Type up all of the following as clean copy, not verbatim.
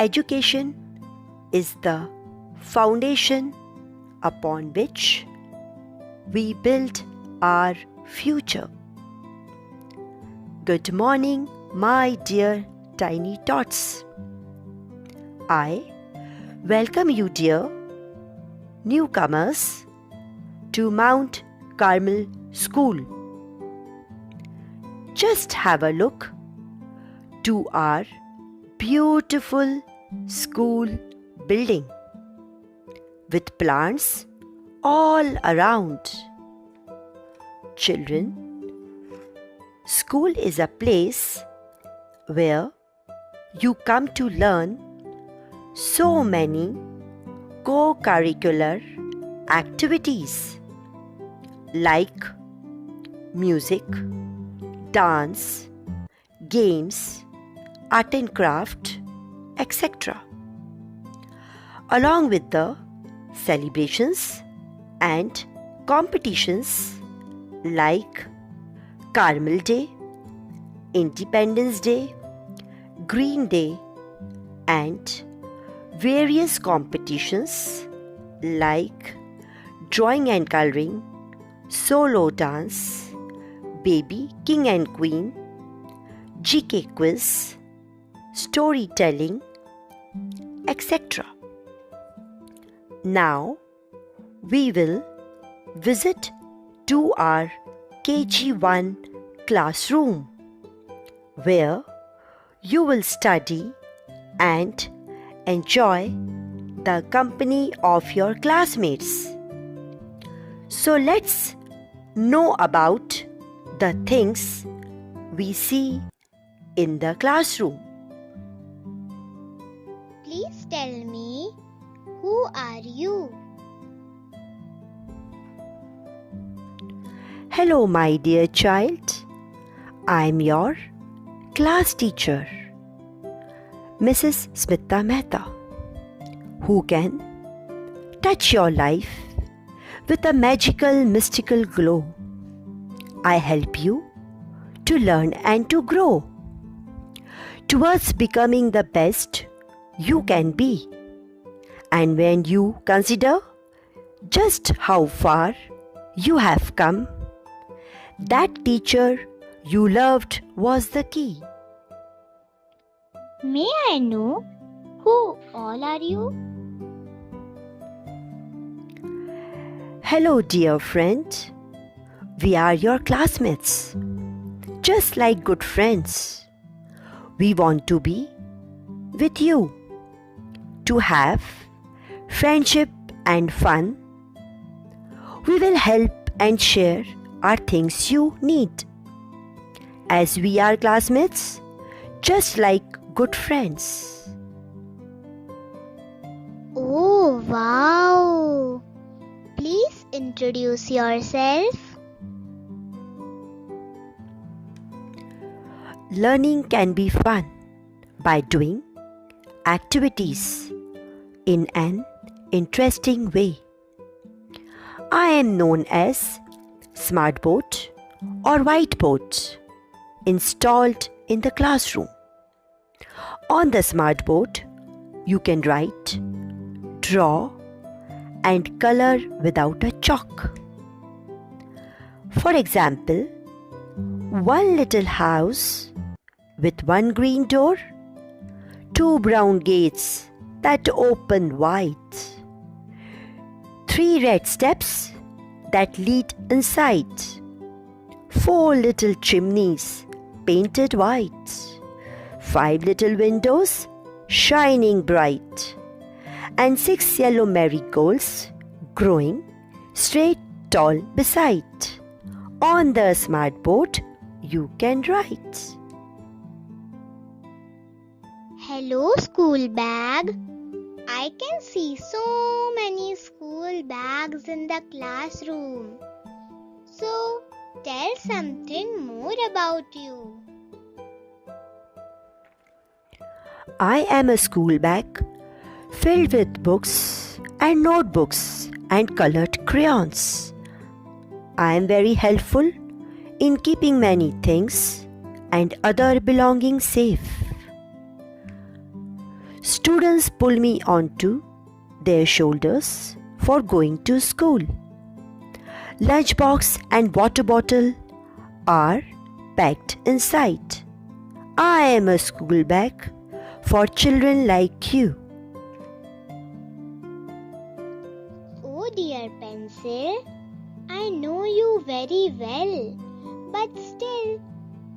Education is the foundation upon which we build our future. Good morning, my dear tiny tots. I welcome you, dear newcomers, to Mount Carmel School. Just have a look to our beautiful school building with plants all around. Children, school is a place where you come to learn so many co-curricular activities like music, dance, games, art and craft, etc. Along with the celebrations and competitions like Carmel Day, Independence Day, Green Day, and various competitions like drawing and coloring, solo dance, baby king and queen, GK quiz, storytelling, etc. Now we will visit to our KG1 classroom where you will study and enjoy the company of your classmates. So let's know about the things we see in the classroom. Please tell me, who are you? Hello, my dear child. I'm your class teacher, Mrs. Smita Mehta, who can touch your life with a magical, mystical glow. I help you to learn and to grow towards becoming the best you can be. And when you consider just how far you have come, that teacher you loved was the key. May I know who all are you? Hello, dear friend. We are your classmates. Just like good friends, we want to be with you, to have friendship and fun. We will help and share our things you need, as we are classmates, just like good friends. Oh, wow! Please introduce yourself. Learning can be fun by doing activities in an interesting way. I am known as Smartboard or Whiteboard, installed in the classroom. On the Smartboard, you can write, draw, and color without a chalk. For example, one little house with one green door, two brown gates that open wide, three red steps that lead inside, four little chimneys painted white, five little windows shining bright, and six yellow marigolds growing straight tall beside. On the Smartboard, you can write. Hello, school bag. I can see so many school bags in the classroom. So, tell something more about you. I am a school bag filled with books and notebooks and colored crayons. I am very helpful in keeping many things and other belongings safe. Students pull me onto their shoulders for going to school. Lunchbox and water bottle are packed inside. I am a school bag for children like you. Oh dear pencil, I know you very well, but still,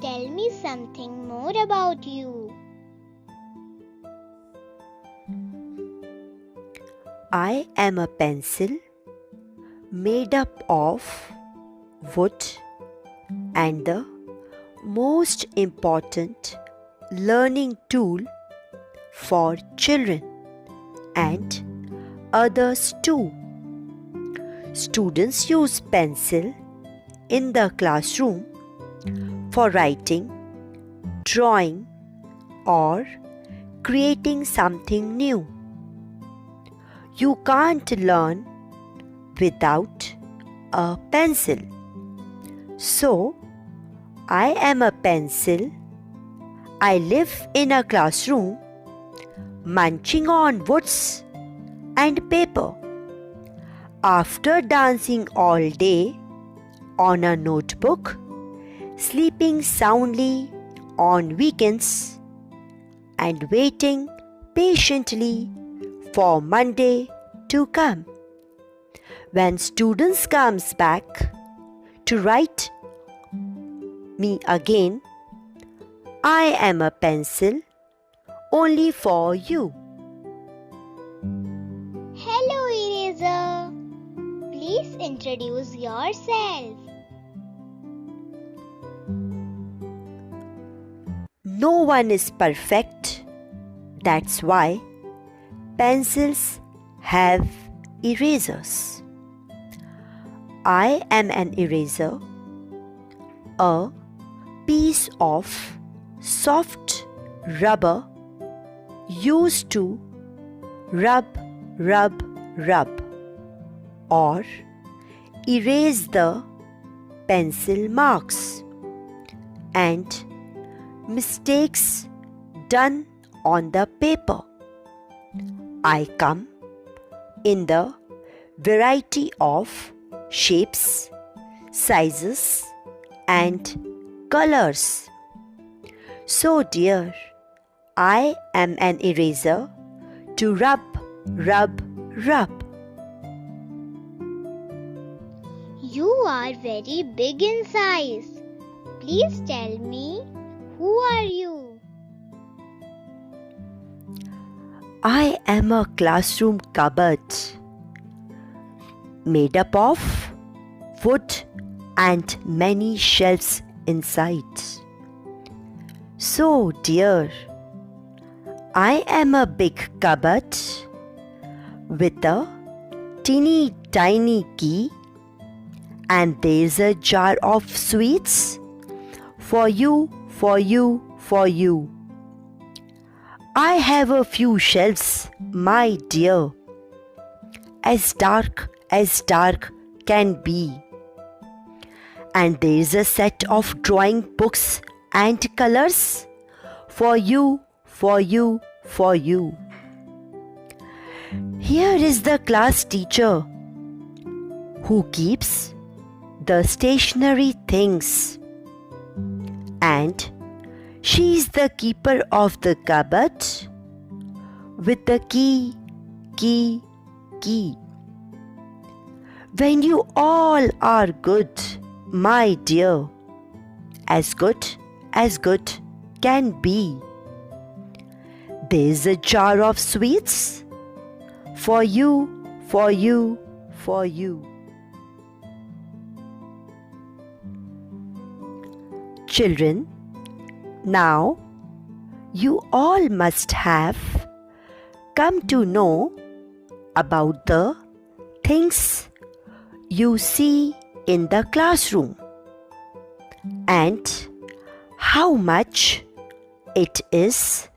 tell me something more about you. I am a pencil made up of wood and the most important learning tool for children and others too. Students use pencil in the classroom for writing, drawing, or creating something new. You can't learn without a pencil. So, I am a pencil. I live in a classroom, munching on woods and paper. After dancing all day on a notebook, sleeping soundly on weekends, and waiting patiently for Monday to come. When students comes back to write me again, I am a pencil only for you. Hello, Eraser. Please introduce yourself. No one is perfect. That's why pencils have erasers. I am an eraser, a piece of soft rubber used to rub, or erase the pencil marks and mistakes done on the paper. I come in the variety of shapes, sizes, and colors. So dear, I am an eraser to rub. You are very big in size. Please tell me, who are you? I am a classroom cupboard made up of wood and many shelves inside. So dear, I am a big cupboard with a teeny tiny key, and there's a jar of sweets for you. I have a few shelves, my dear, as dark can be. And there's a set of drawing books and colors for you. Here is the class teacher who keeps the stationery things, and she's the keeper of the cupboard with the key. When you all are good, my dear, as good can be. There's a jar of sweets for you. Children, now you all must have come to know about the things you see in the classroom and how much it is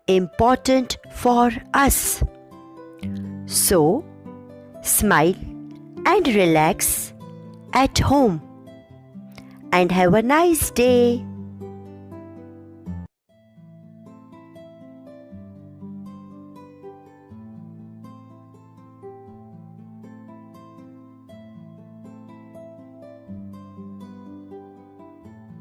important for us. So, smile and relax at home and have a nice day.